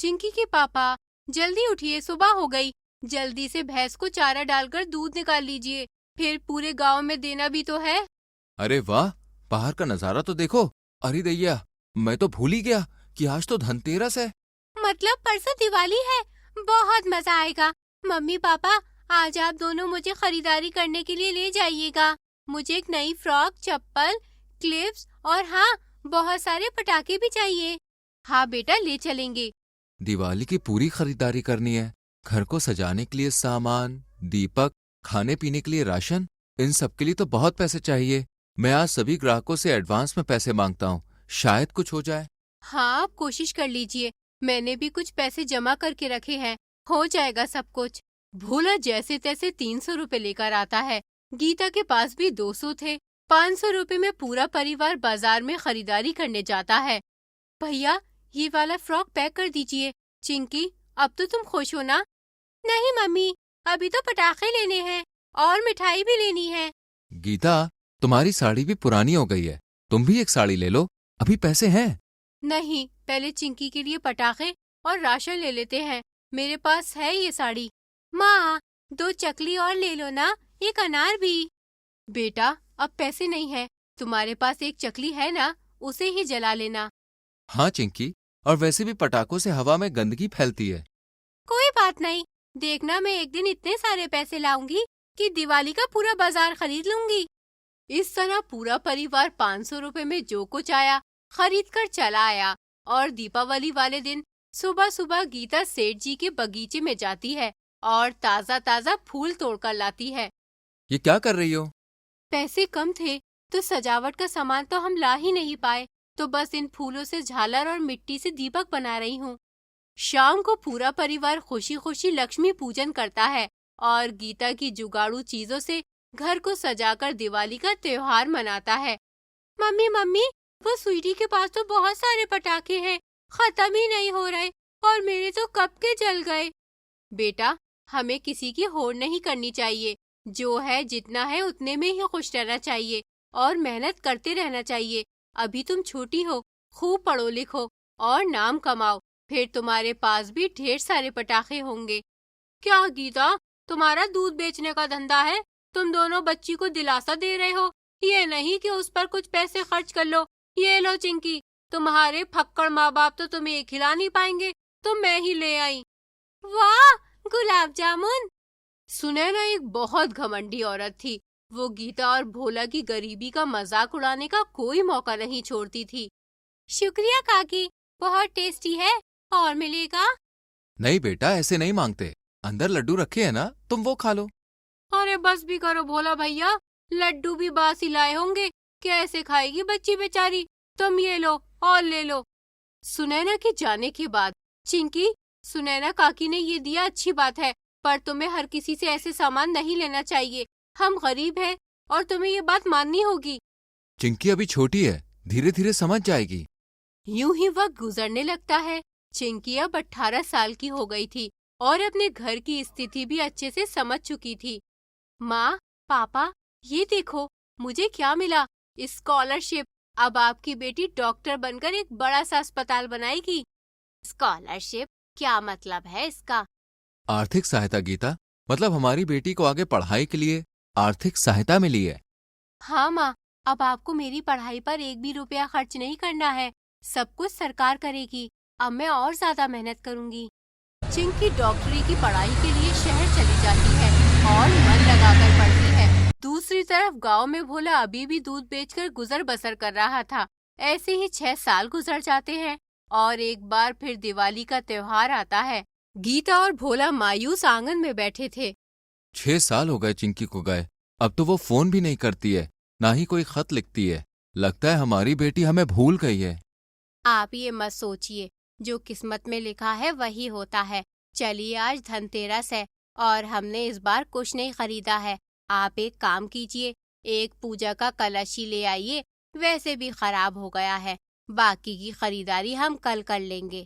चिंकी के पापा, जल्दी उठिए, सुबह हो गई। जल्दी से भैंस को चारा डालकर दूध निकाल लीजिए, फिर पूरे गांव में देना भी तो है। अरे वाह, बाहर का नजारा तो देखो। अरे दैया, मैं तो भूल ही गया कि आज तो धनतेरस है। मतलब परसों दिवाली है। बहुत मजा आएगा। मम्मी पापा, आज आप दोनों मुझे खरीदारी करने के लिए ले जाइएगा। मुझे एक नई फ्रॉक, चप्पल, क्लिप्स और हाँ, बहुत सारे पटाखे भी चाहिए। हाँ बेटा, ले चलेंगे। दिवाली की पूरी खरीदारी करनी है। घर को सजाने के लिए सामान, दीपक, खाने पीने के लिए राशन, इन सब के लिए तो बहुत पैसे चाहिए। मैं आज सभी ग्राहकों से एडवांस में पैसे मांगता हूँ, शायद कुछ हो जाए। हाँ, आप कोशिश कर लीजिए। मैंने भी कुछ पैसे जमा करके रखे हैं, हो जाएगा सब कुछ। भोला जैसे तैसे 300 रुपए लेकर आता है। गीता के पास भी 200 थे। 500 रुपए में पूरा परिवार बाजार में खरीदारी करने जाता है। भैया, ये वाला फ्रॉक पैक कर दीजिए। चिंकी, अब तो तुम खुश हो ना? नहीं मम्मी, अभी तो पटाखे लेने हैं और मिठाई भी लेनी है। गीता, तुम्हारी साड़ी भी पुरानी हो गई है, तुम भी एक साड़ी ले लो, अभी पैसे हैं। नहीं, पहले चिंकी के लिए पटाखे और राशन ले लेते हैं। मेरे पास है ये साड़ी। माँ, 2 चकली और ले लो ना, एक अनार भी। बेटा, अब पैसे नहीं है। तुम्हारे पास एक चकली है ना, उसे ही जला लेना। हाँ चिंकी, और वैसे भी पटाखों से हवा में गंदगी फैलती है। कोई बात नहीं, देखना मैं एक दिन इतने सारे पैसे लाऊंगी कि दिवाली का पूरा बाजार खरीद लूंगी। इस तरह पूरा परिवार 500 रुपए में जो कुछ आया खरीद कर चला आया। और दीपावली वाले दिन सुबह सुबह गीता सेठ जी के बगीचे में जाती है और ताजा ताजा फूल तोड़कर लाती है। ये क्या कर रही हो? पैसे कम थे तो सजावट का सामान तो हम ला ही नहीं पाए, तो बस इन फूलों से झालर और मिट्टी से दीपक बना रही हूँ। शाम को पूरा परिवार खुशी खुशी लक्ष्मी पूजन करता है और गीता की जुगाड़ू चीजों से घर को सजाकर दिवाली का त्योहार मनाता है। मम्मी मम्मी, वो स्वीटी के पास तो बहुत सारे पटाखे हैं, खत्म ही नहीं हो रहे और मेरे तो कब के जल गए। बेटा, हमें किसी की होड़ नहीं करनी चाहिए। जो है जितना है उतने में ही खुश रहना चाहिए और मेहनत करते रहना चाहिए। अभी तुम छोटी हो, खूब पढ़ो लिखो और नाम कमाओ, फिर तुम्हारे पास भी ढेर सारे पटाखे होंगे। क्या गीता, तुम्हारा दूध बेचने का धंधा है? तुम दोनों बच्ची को दिलासा दे रहे हो, ये नहीं कि उस पर कुछ पैसे खर्च कर लो। ये लो चिंकी, तुम्हारे फक्कड़ माँ बाप तो तुम्हें ये खिला नहीं पाएंगे, तो मैं ही ले आई। वाह, गुलाब जामुन। सुनैना एक बहुत घमंडी औरत थी। वो गीता और भोला की गरीबी का मजाक उड़ाने का कोई मौका नहीं छोड़ती थी। शुक्रिया काकी, बहुत टेस्टी है, और मिलेगा? नहीं बेटा, ऐसे नहीं मांगते, अंदर लड्डू रखे हैं ना, तुम वो खा लो। अरे बस भी करो भोला भैया, लड्डू भी बासी लाए होंगे, कैसे खाएगी बच्ची बेचारी। तुम ये लो और ले लो। सुनैना के जाने के बाद चिंकी, सुनैना काकी ने ये दिया अच्छी बात है, पर तुम्हें हर किसी से ऐसे सामान नहीं लेना चाहिए। हम गरीब हैं और तुम्हें ये बात माननी होगी। चिंकी अभी छोटी है, धीरे धीरे समझ जाएगी। यूं ही वक्त गुजरने लगता है। चिंकी अब 18 साल की हो गई थी और अपने घर की स्थिति भी अच्छे से समझ चुकी थी। माँ, पापा, ये देखो मुझे क्या मिला, स्कॉलरशिप। अब आपकी बेटी डॉक्टर बनकर एक बड़ा सा अस्पताल बनाएगी। स्कॉलरशिप? क्या मतलब है इसका? आर्थिक सहायता गीता, मतलब हमारी बेटी को आगे पढ़ाई के लिए आर्थिक सहायता मिली है। हाँ माँ, अब आपको मेरी पढ़ाई पर एक भी रुपया खर्च नहीं करना है, सब कुछ सरकार करेगी। अब मैं और ज्यादा मेहनत करूँगी। चिंकी डॉक्टरी की पढ़ाई के लिए शहर चली जाती है और मन लगाकर पढ़ती है। दूसरी तरफ गांव में भोला अभी भी दूध बेचकर गुजर बसर कर रहा था। ऐसे ही 6 साल गुजर जाते हैं और एक बार फिर दिवाली का त्योहार आता है। गीता और भोला मायूस आंगन में बैठे थे। 6 साल हो गए चिंकी को गए, अब तो वो फोन भी नहीं करती है, ना ही कोई खत लिखती है। लगता है हमारी बेटी हमें भूल गई है। आप ये मत सोचिए, जो किस्मत में लिखा है वही होता है। चलिए, आज धनतेरस है और हमने इस बार कुछ नहीं खरीदा है। आप एक काम कीजिए, एक पूजा का कलश ही ले आइए, वैसे भी खराब हो गया है। बाकी की खरीदारी हम कल कर लेंगे।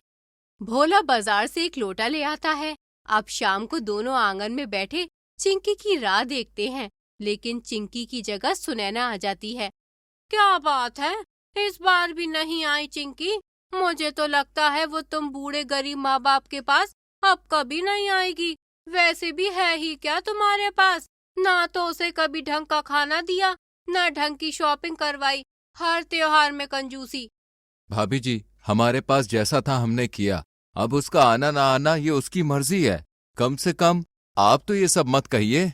भोला बाजार से एक लोटा ले आता है। अब शाम को दोनों आंगन में बैठे चिंकी की राह देखते हैं, लेकिन चिंकी की जगह सुनैना आ जाती है। क्या बात है, इस बार भी नहीं आई चिंकी? मुझे तो लगता है वो तुम बूढ़े गरीब माँ बाप के पास अब कभी नहीं आएगी। वैसे भी है ही क्या तुम्हारे पास? ना तो उसे कभी ढंग का खाना दिया, ना ढंग की शॉपिंग करवाई, हर त्योहार में कंजूसी। भाभी जी, हमारे पास जैसा था हमने किया, अब उसका आना ना आना ये उसकी मर्जी है। कम से कम आप तो ये सब मत कहिए।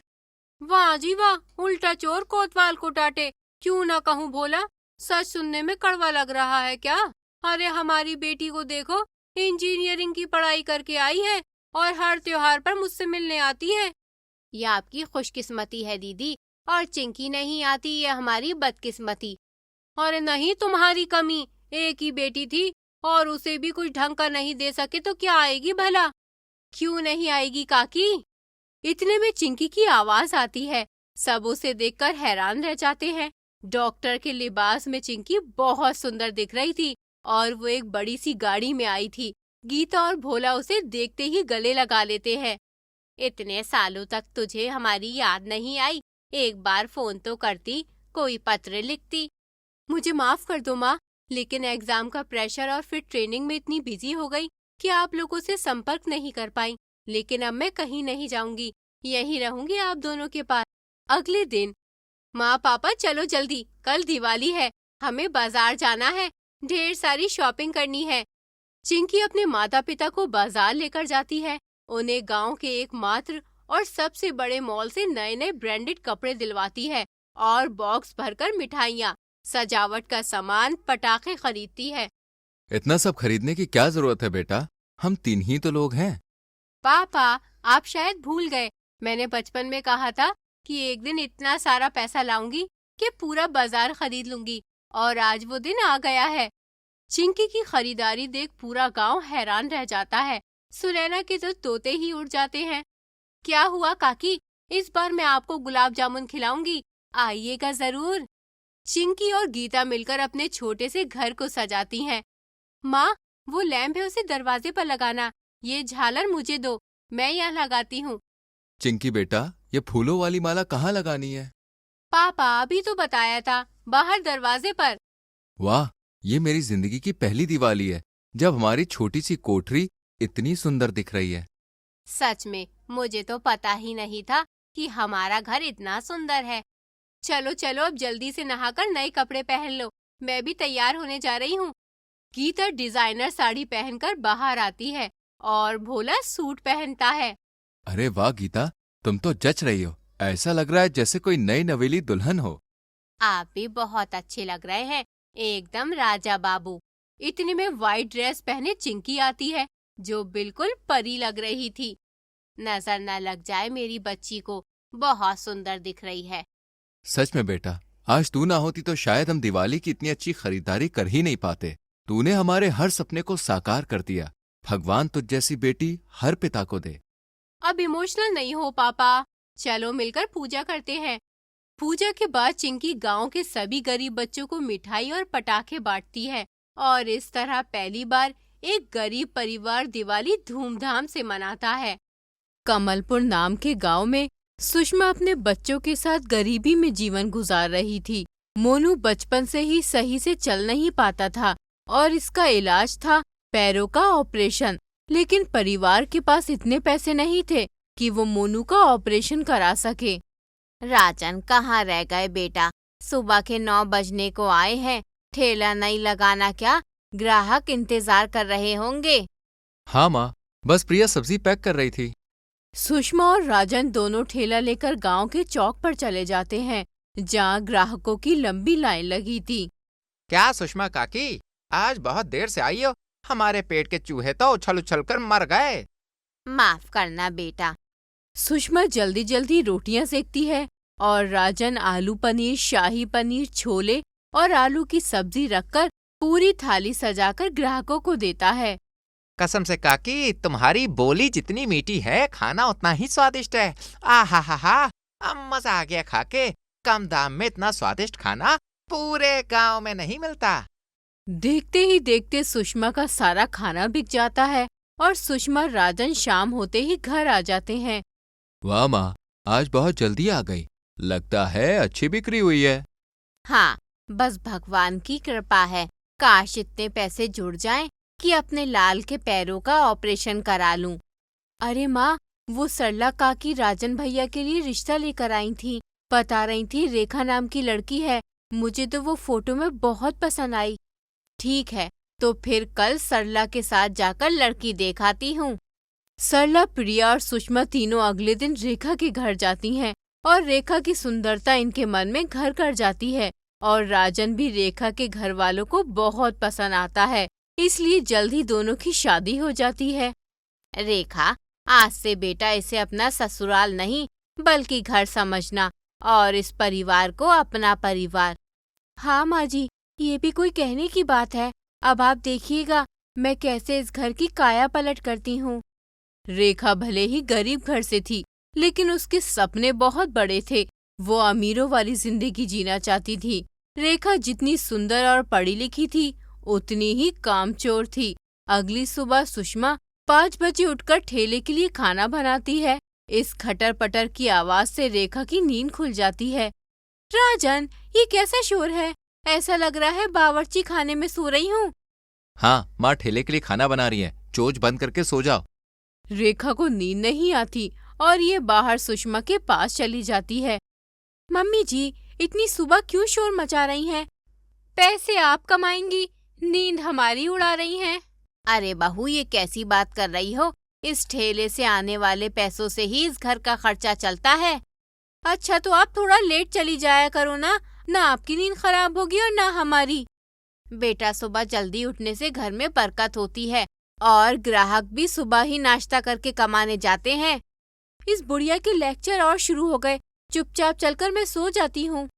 वाह जी वाह, उल्टा चोर कोतवाल को डांटे। क्यों ना कहूँ भोला, सच सुनने में कड़वा लग रहा है क्या? अरे हमारी बेटी को देखो, इंजीनियरिंग की पढ़ाई करके आई है और हर त्योहार पर मुझसे मिलने आती है। ये आपकी खुशकिस्मती है दीदी, और चिंकी नहीं आती ये हमारी बदकिस्मती। और नहीं तुम्हारी कमी, एक ही बेटी थी और उसे भी कुछ ढंग का नहीं दे सके तो क्या आएगी भला? क्यों नहीं आएगी काकी? इतने में चिंकी की आवाज आती है। सब उसे देखकर हैरान रह जाते हैं। डॉक्टर के लिबास में चिंकी बहुत सुंदर दिख रही थी और वो एक बड़ी सी गाड़ी में आई थी। गीता और भोला उसे देखते ही गले लगा लेते हैं। इतने सालों तक तुझे हमारी याद नहीं आई? एक बार फोन तो करती, कोई पत्र लिखती। मुझे माफ कर दो माँ, लेकिन एग्जाम का प्रेशर और फिर ट्रेनिंग में इतनी बिजी हो गई कि आप लोगों से संपर्क नहीं कर पाई। लेकिन अब मैं कहीं नहीं जाऊंगी, यहीं रहूंगी आप दोनों के पास। अगले दिन, माँ पापा चलो जल्दी, कल दिवाली है, हमें बाजार जाना है, ढेर सारी शॉपिंग करनी है। चिंकी अपने माता पिता को बाजार लेकर जाती है। उन्हें गांव के एकमात्र और सबसे बड़े मॉल से नए नए ब्रांडेड कपड़े दिलवाती है और बॉक्स भरकर मिठाइयाँ, सजावट का सामान, पटाखे खरीदती है। इतना सब खरीदने की क्या जरूरत है बेटा? हम 3 ही तो लोग हैं। पापा, आप शायद भूल गए, मैंने बचपन में कहा था कि एक दिन इतना सारा पैसा लाऊंगी कि पूरा बाजार खरीद लूंगी, और आज वो दिन आ गया है। चिंकी की खरीदारी देख पूरा गांव हैरान रह जाता है। सुनैना के तो तोते ही उड़ जाते हैं। क्या हुआ काकी? इस बार मैं आपको गुलाब जामुन खिलाऊंगी, आइएगा जरूर। चिंकी और गीता मिलकर अपने छोटे से घर को सजाती हैं। माँ, वो लैंप है उसे दरवाजे पर लगाना, ये झालर मुझे दो, मैं यहाँ लगाती हूँ। चिंकी बेटा, ये फूलों वाली माला कहाँ लगानी है? पापा, अभी तो बताया था, बाहर दरवाजे पर। वाह, ये मेरी जिंदगी की पहली दिवाली है जब हमारी छोटी सी कोठरी इतनी सुंदर दिख रही है। सच में, मुझे तो पता ही नहीं था कि हमारा घर इतना सुंदर है। चलो चलो, अब जल्दी से नहाकर नए कपड़े पहन लो, मैं भी तैयार होने जा रही हूँ। गीता डिजाइनर साड़ी पहनकर बाहर आती है और भोला सूट पहनता है। अरे वाह गीता, तुम तो जच रही हो, ऐसा लग रहा है जैसे कोई नई नवेली दुल्हन हो। आप भी बहुत अच्छे लग रहे हैं, एकदम राजा बाबू। इतने में व्हाइट ड्रेस पहने चिंकी आती है, जो बिल्कुल परी लग रही थी। नजर न लग जाए मेरी बच्ची को, बहुत सुंदर दिख रही है। सच में बेटा, आज तू ना होती तो शायद हम दिवाली की इतनी अच्छी खरीदारी कर ही नहीं पाते। तूने हमारे हर सपने को साकार कर दिया। भगवान तुझ जैसी बेटी हर पिता को दे। अब इमोशनल नहीं हो पापा, चलो मिलकर पूजा करते हैं। पूजा के बाद चिंकी गांव के सभी गरीब बच्चों को मिठाई और पटाखे बांटती है और इस तरह पहली बार एक गरीब परिवार दिवाली धूमधाम से मनाता है। कमलपुर नाम के गांव में सुषमा अपने बच्चों के साथ गरीबी में जीवन गुजार रही थी। मोनू बचपन से ही सही से चल नहीं पाता था और इसका इलाज था पैरों का ऑपरेशन, लेकिन परिवार के पास इतने पैसे नहीं थे कि वो मोनू का ऑपरेशन करा सके। राजन, कहाँ रह गए बेटा? सुबह के 9 बजने को आए हैं, ठेला नहीं लगाना क्या? ग्राहक इंतजार कर रहे होंगे। हाँ माँ, बस प्रिया सब्जी पैक कर रही थी। सुषमा और राजन दोनों ठेला लेकर गांव के चौक पर चले जाते हैं, जहाँ ग्राहकों की लंबी लाइन लगी थी। क्या सुषमा काकी, आज बहुत देर से आई हो? हमारे पेट के चूहे तो उछल उछल कर मर गए। माफ करना बेटा। सुषमा जल्दी जल्दी रोटियां सेकती है और राजन आलू पनीर, शाही पनीर, छोले और आलू की सब्जी रखकर पूरी थाली सजाकर ग्राहकों को देता है। कसम से काकी, तुम्हारी बोली जितनी मीठी है, खाना उतना ही स्वादिष्ट है। आहा हा हा, अब मजा आ गया खाके। कम दाम में इतना स्वादिष्ट खाना पूरे गांव में नहीं मिलता। देखते ही देखते सुषमा का सारा खाना बिक जाता है और सुषमा राजन शाम होते ही घर आ जाते हैं। वाह माँ, आज बहुत जल्दी आ गई, लगता है अच्छी बिक्री हुई है। हाँ, बस भगवान की कृपा है, काश इतने पैसे जुड़ जाएं कि अपने लाल के पैरों का ऑपरेशन करा लूं। अरे माँ, वो सरला काकी राजन भैया के लिए रिश्ता लेकर आई थी। बता रही थी रेखा नाम की लड़की है। मुझे तो वो फोटो में बहुत पसंद आई। ठीक है, तो फिर कल सरला के साथ जाकर लड़की देखाती हूँ। सरला, प्रिया और सुषमा तीनों अगले दिन रेखा के घर जाती हैं और रेखा की सुंदरता इनके मन में घर कर जाती है और राजन भी रेखा के घर वालों को बहुत पसंद आता है, इसलिए जल्द ही दोनों की शादी हो जाती है। रेखा, आज से बेटा इसे अपना ससुराल नहीं बल्कि घर समझना और इस परिवार को अपना परिवार। हाँ माँ जी, ये भी कोई कहने की बात है। अब आप देखिएगा मैं कैसे इस घर की काया पलट करती हूँ। रेखा भले ही गरीब घर से थी, लेकिन उसके सपने बहुत बड़े थे। वो अमीरों वाली जिंदगी जीना चाहती थी। रेखा जितनी सुंदर और पढ़ी लिखी थी, उतनी ही कामचोर थी। अगली सुबह सुषमा 5 बजे उठकर ठेले के लिए खाना बनाती है। इस खटर पटर की आवाज से रेखा की नींद खुल जाती है। राजन, ये कैसा शोर है? ऐसा लग रहा है बावर्ची खाने में सो रही हूँ। हाँ, माँ ठेले के लिए खाना बना रही है, चोच बंद करके सो जाओ। रेखा को नींद नहीं आती और ये बाहर सुषमा के पास चली जाती है। मम्मी जी, इतनी सुबह क्यों शोर मचा रही हैं? पैसे आप कमाएंगी, नींद हमारी उड़ा रही हैं। अरे बहू, ये कैसी बात कर रही हो? इस ठेले से आने वाले पैसों से ही इस घर का खर्चा चलता है। अच्छा, तो आप थोड़ा लेट चली जाया करो ना आपकी नींद खराब होगी और ना हमारी। बेटा, सुबह जल्दी उठने से घर में बरकत होती है और ग्राहक भी सुबह ही नाश्ता करके कमाने जाते हैं। इस बुढ़िया के लेक्चर और शुरू हो गए। चुपचाप चलकर मैं सो जाती हूँ।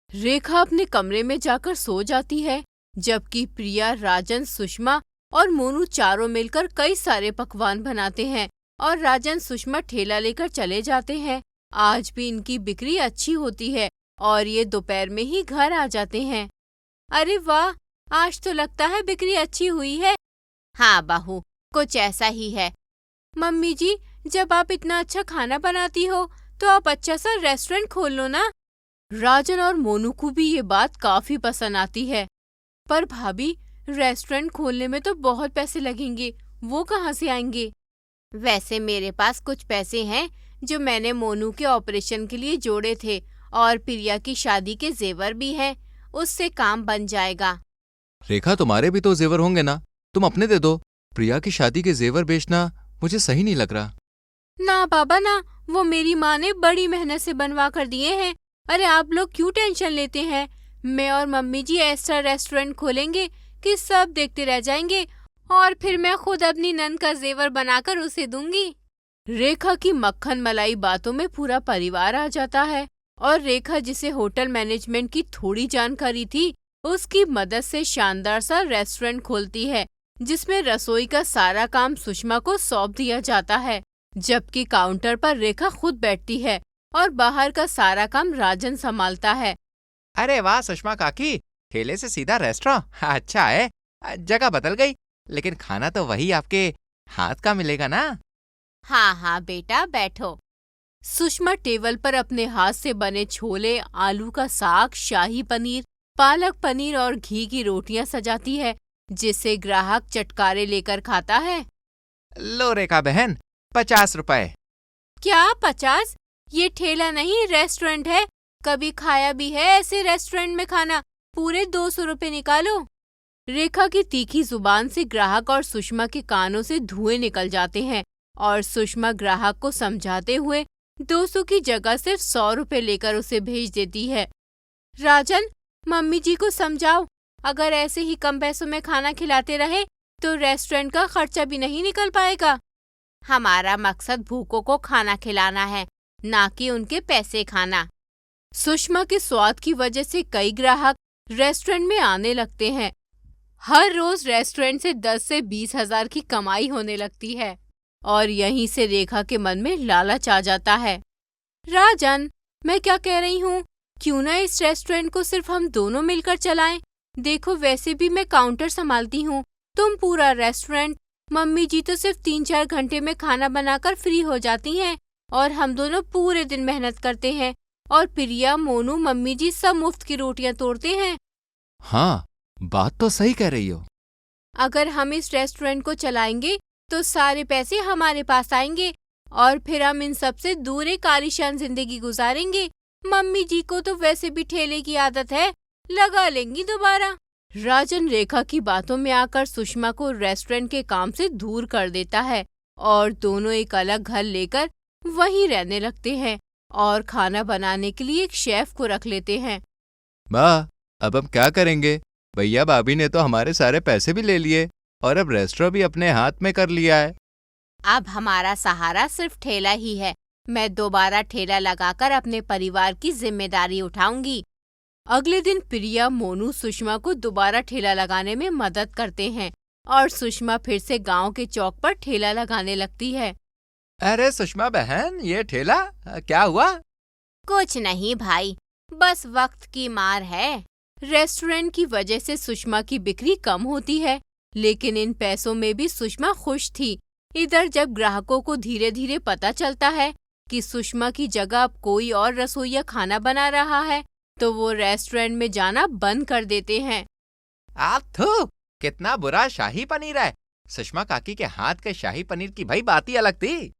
रेखा अपने कमरे में जाकर सो जाती है, जबकि प्रिया, राजन, सुषमा और मोनू चारों मिलकर कई सारे पकवान बनाते हैं और राजन सुषमा ठेला लेकर चले जाते हैं। आज भी इनकी बिक्री अच्छी होती है और ये दोपहर में ही घर आ जाते हैं। अरे वाह, आज तो लगता है बिक्री अच्छी हुई है। हाँ बहू, कुछ ऐसा ही है। मम्मी जी, जब आप इतना अच्छा खाना बनाती हो तो आप अच्छा सा रेस्टोरेंट खोल लो ना। राजन और मोनू को भी ये बात काफी पसंद आती है। पर भाभी, रेस्टोरेंट खोलने में तो बहुत पैसे लगेंगे, वो कहाँ से आएंगे? वैसे मेरे पास कुछ पैसे हैं जो मैंने मोनू के ऑपरेशन के लिए जोड़े थे और प्रिया की शादी के जेवर भी हैं, उससे काम बन जाएगा। रेखा, तुम्हारे भी तो जेवर होंगे ना, तुम अपने दे दो। प्रिया की शादी के जेवर बेचना मुझे सही नहीं लग रहा। ना बाबा ना, वो मेरी माँ ने बड़ी मेहनत से बनवा कर दिए हैं। अरे आप लोग क्यों टेंशन लेते हैं? मैं और मम्मी जी ऐसा रेस्टोरेंट खोलेंगे कि सब देखते रह जाएंगे और फिर मैं खुद अपनी नंद का जेवर बनाकर उसे दूंगी। रेखा की मक्खन मलाई बातों में पूरा परिवार आ जाता है और रेखा, जिसे होटल मैनेजमेंट की थोड़ी जानकारी थी, उसकी मदद से शानदार सा रेस्टोरेंट खोलती है, जिसमें रसोई का सारा काम सुषमा को सौंप दिया जाता है, जबकि काउंटर पर रेखा खुद बैठती है और बाहर का सारा काम राजन संभालता है। अरे वाह सुषमा काकी, ठेले से सीधा रेस्टोरेंट, अच्छा है। जगह बदल गई, लेकिन खाना तो वही आपके हाथ का मिलेगा ना। हाँ बेटा, बैठो। सुषमा टेबल पर अपने हाथ से बने छोले, आलू का साग, शाही पनीर, पालक पनीर और घी की रोटियां सजाती है, जिसे ग्राहक चटकारे लेकर खाता है। लो रेखा बहन, 50 रुपए। क्या 50? ये ठेला नहीं रेस्टोरेंट है। कभी खाया भी है ऐसे रेस्टोरेंट में खाना? पूरे 200 रुपए निकालो। रेखा की तीखी जुबान से ग्राहक और सुषमा के कानों से धुएं निकल जाते हैं और सुषमा ग्राहक को समझाते हुए 200 की जगह सिर्फ 100 रुपए लेकर उसे भेज देती है। राजन, मम्मी जी को समझाओ, अगर ऐसे ही कम पैसों में खाना खिलाते रहे तो रेस्टोरेंट का खर्चा भी नहीं निकल पाएगा। हमारा मकसद भूखों को खाना खिलाना है, ना कि उनके पैसे खाना। सुषमा के स्वाद की वजह से कई ग्राहक रेस्टोरेंट में आने लगते हैं। हर रोज रेस्टोरेंट से 10 से 20 हजार की कमाई होने लगती है और यहीं से रेखा के मन में लालच आ जाता है। राजन, मैं क्या कह रही हूँ, क्यों ना इस रेस्टोरेंट को सिर्फ हम दोनों मिलकर चलाएं? देखो, वैसे भी मैं काउंटर संभालती हूँ, तुम पूरा रेस्टोरेंट। मम्मी जी तो सिर्फ 3-4 घंटे में खाना बनाकर फ्री हो जाती हैं और हम दोनों पूरे दिन मेहनत करते हैं और प्रिया, मोनू, मम्मी जी सब मुफ्त की रोटियां तोड़ते हैं। हाँ, बात तो सही कह रही हो। अगर हम इस रेस्टोरेंट को चलाएंगे तो सारे पैसे हमारे पास आएंगे और फिर हम इन सब से दूर एक आलीशान जिंदगी गुजारेंगे। मम्मी जी को तो वैसे भी ठेले की आदत है, लगा लेंगी दोबारा। राजन रेखा की बातों में आकर सुषमा को रेस्टोरेंट के काम से दूर कर देता है और दोनों एक अलग घर लेकर वहीं रहने लगते हैं और खाना बनाने के लिए एक शेफ को रख लेते हैं। माँ, अब हम क्या करेंगे? भैया भाभी ने तो हमारे सारे पैसे भी ले लिए और अब रेस्टोरेंट भी अपने हाथ में कर लिया है। अब हमारा सहारा सिर्फ ठेला ही है। मैं दोबारा ठेला लगाकर अपने परिवार की जिम्मेदारी उठाऊंगी। अगले दिन प्रिया, मोनू सुषमा को दोबारा ठेला लगाने में मदद करते हैं और सुषमा फिर से गांव के चौक पर ठेला लगाने लगती है। अरे सुषमा बहन, ये ठेला क्या हुआ? कुछ नहीं भाई, बस वक्त की मार है। रेस्टोरेंट की वजह से सुषमा की बिक्री कम होती है, लेकिन इन पैसों में भी सुषमा खुश थी। इधर जब ग्राहकों को धीरे धीरे पता चलता है कि सुषमा की जगह अब कोई और रसोइया खाना बना रहा है, तो वो रेस्टोरेंट में जाना बंद कर देते हैं। थू, कितना बुरा शाही पनीर है। सुषमा काकी के हाथ के शाही पनीर की भाई बात ही अलग थी।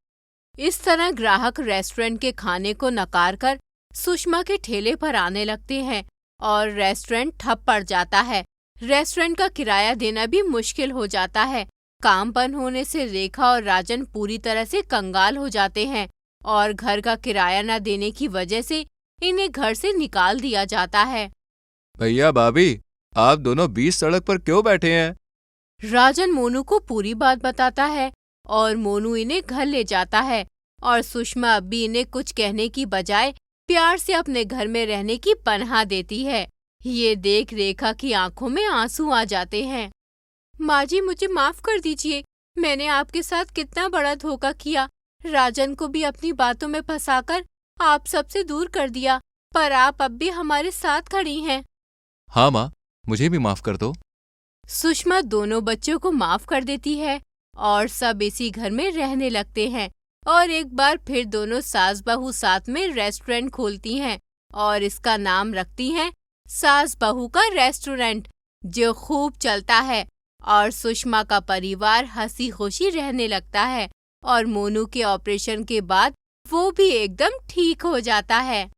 इस तरह ग्राहक रेस्टोरेंट के खाने को नकार कर सुषमा के ठेले पर आने लगते हैं और रेस्टोरेंट ठप पड़ जाता है। रेस्टोरेंट का किराया देना भी मुश्किल हो जाता है। काम बंद होने से रेखा और राजन पूरी तरह से कंगाल हो जाते हैं और घर का किराया न देने की वजह से इन्हें घर से निकाल दिया जाता है। भैया भाभी, आप दोनों बीच सड़क पर क्यों बैठे हैं? राजन मोनू को पूरी बात बताता है और मोनू इन्हें घर ले जाता है और सुषमा अब भी इन्हें कुछ कहने की बजाय प्यार से अपने घर में रहने की पनाह देती है। ये देख रेखा की आंखों में आंसू आ जाते हैं। माँ जी, मुझे माफ कर दीजिए, मैंने आपके साथ कितना बड़ा धोखा किया। राजन को भी अपनी बातों में फंसाकर आप सबसे दूर कर दिया, पर आप अब भी हमारे साथ खड़ी हैं। हाँ माँ, मुझे भी माफ कर दो। सुषमा दोनों बच्चों को माफ कर देती है और सब इसी घर में रहने लगते हैं और एक बार फिर दोनों सास बहू साथ में रेस्टोरेंट खोलती हैं और इसका नाम रखती हैं सास बहू का रेस्टोरेंट, जो खूब चलता है और सुषमा का परिवार हंसी खुशी रहने लगता है और मोनू के ऑपरेशन के बाद वो भी एकदम ठीक हो जाता है।